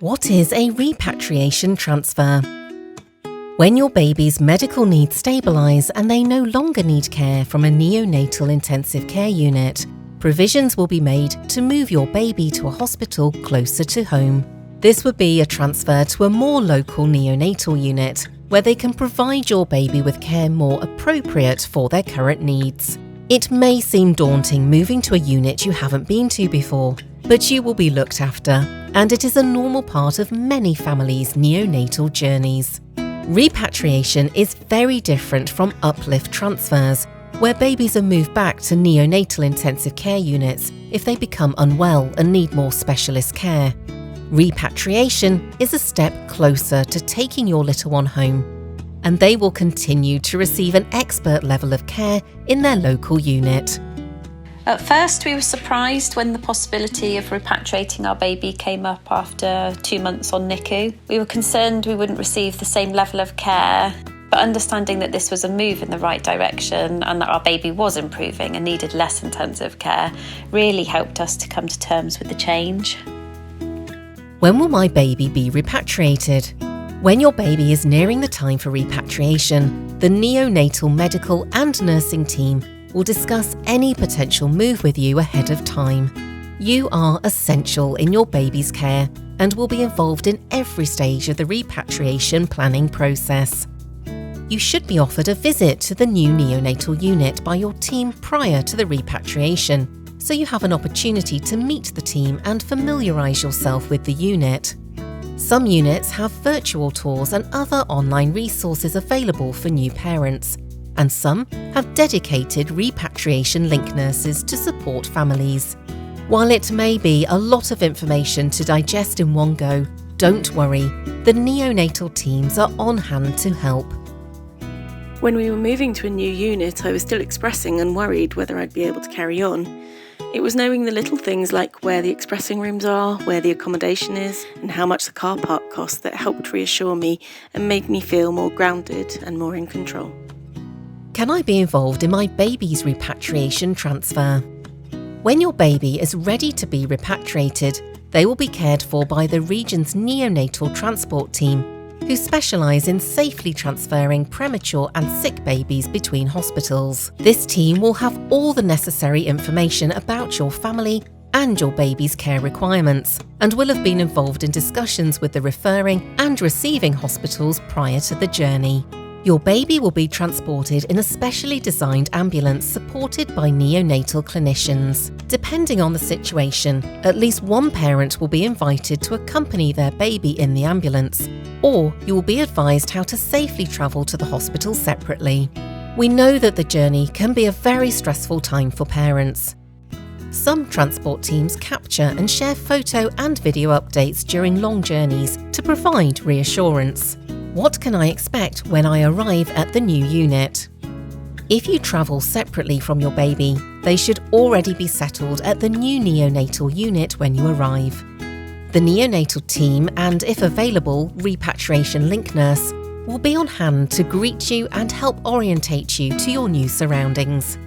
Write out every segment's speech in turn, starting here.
What is a repatriation transfer? When your baby's medical needs stabilise and they no longer need care from a neonatal intensive care unit, provisions will be made to move your baby to a hospital closer to home. This would be a transfer to a more local neonatal unit, where they can provide your baby with care more appropriate for their current needs. It may seem daunting moving to a unit you haven't been to before, but you will be looked after, and it is a normal part of many families' neonatal journeys. Repatriation is very different from uplift transfers, where babies are moved back to neonatal intensive care units if they become unwell and need more specialist care. Repatriation is a step closer to taking your little one home, and they will continue to receive an expert level of care in their local unit. At first, we were surprised when the possibility of repatriating our baby came up after 2 months on NICU. We were concerned we wouldn't receive the same level of care, but understanding that this was a move in the right direction and that our baby was improving and needed less intensive care really helped us to come to terms with the change. When will my baby be repatriated? When your baby is nearing the time for repatriation, the neonatal medical and nursing team will discuss any potential move with you ahead of time. You are essential in your baby's care and will be involved in every stage of the repatriation planning process. You should be offered a visit to the new neonatal unit by your team prior to the repatriation, so you have an opportunity to meet the team and familiarise yourself with the unit. Some units have virtual tours and other online resources available for new parents, and some have dedicated repatriation link nurses to support families. While it may be a lot of information to digest in one go, don't worry, the neonatal teams are on hand to help. When we were moving to a new unit, I was still expressing and worried whether I'd be able to carry on. It was knowing the little things like where the expressing rooms are, where the accommodation is, and how much the car park costs that helped reassure me and made me feel more grounded and more in control. Can I be involved in my baby's repatriation transfer? When your baby is ready to be repatriated, they will be cared for by the region's neonatal transport team, who specialise in safely transferring premature and sick babies between hospitals. This team will have all the necessary information about your family and your baby's care requirements, and will have been involved in discussions with the referring and receiving hospitals prior to the journey. Your baby will be transported in a specially designed ambulance supported by neonatal clinicians. Depending on the situation, at least one parent will be invited to accompany their baby in the ambulance, or you will be advised how to safely travel to the hospital separately. We know that the journey can be a very stressful time for parents. Some transport teams capture and share photo and video updates during long journeys to provide reassurance. What can I expect when I arrive at the new unit? If you travel separately from your baby, they should already be settled at the new neonatal unit when you arrive. The neonatal team and, if available, repatriation link nurse will be on hand to greet you and help orientate you to your new surroundings.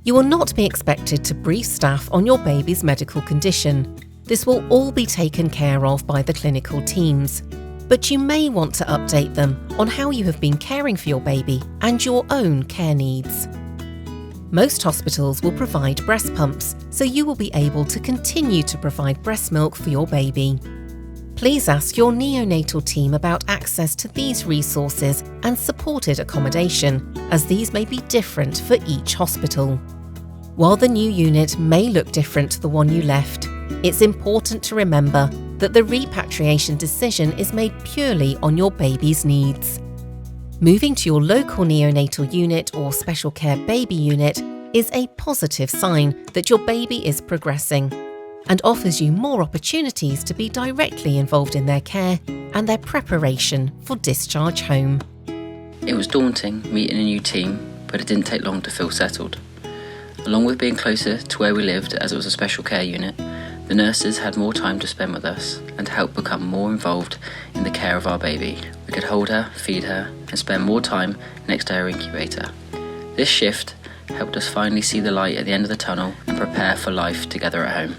You will not be expected to brief staff on your baby's medical condition. This will all be taken care of by the clinical teams, but you may want to update them on how you have been caring for your baby and your own care needs. Most hospitals will provide breast pumps, so you will be able to continue to provide breast milk for your baby. Please ask your neonatal team about access to these resources and supported accommodation, as these may be different for each hospital. While the new unit may look different to the one you left, it's important to remember that the repatriation decision is made purely on your baby's needs. Moving to your local neonatal unit or special care baby unit is a positive sign that your baby is progressing and offers you more opportunities to be directly involved in their care and their preparation for discharge home. It was daunting meeting a new team, but it didn't take long to feel settled. Along with being closer to where we lived, as it was a special care unit, the nurses had more time to spend with us and help become more involved in the care of our baby. We could hold her, feed her, and spend more time next to her incubator. This shift helped us finally see the light at the end of the tunnel and prepare for life together at home.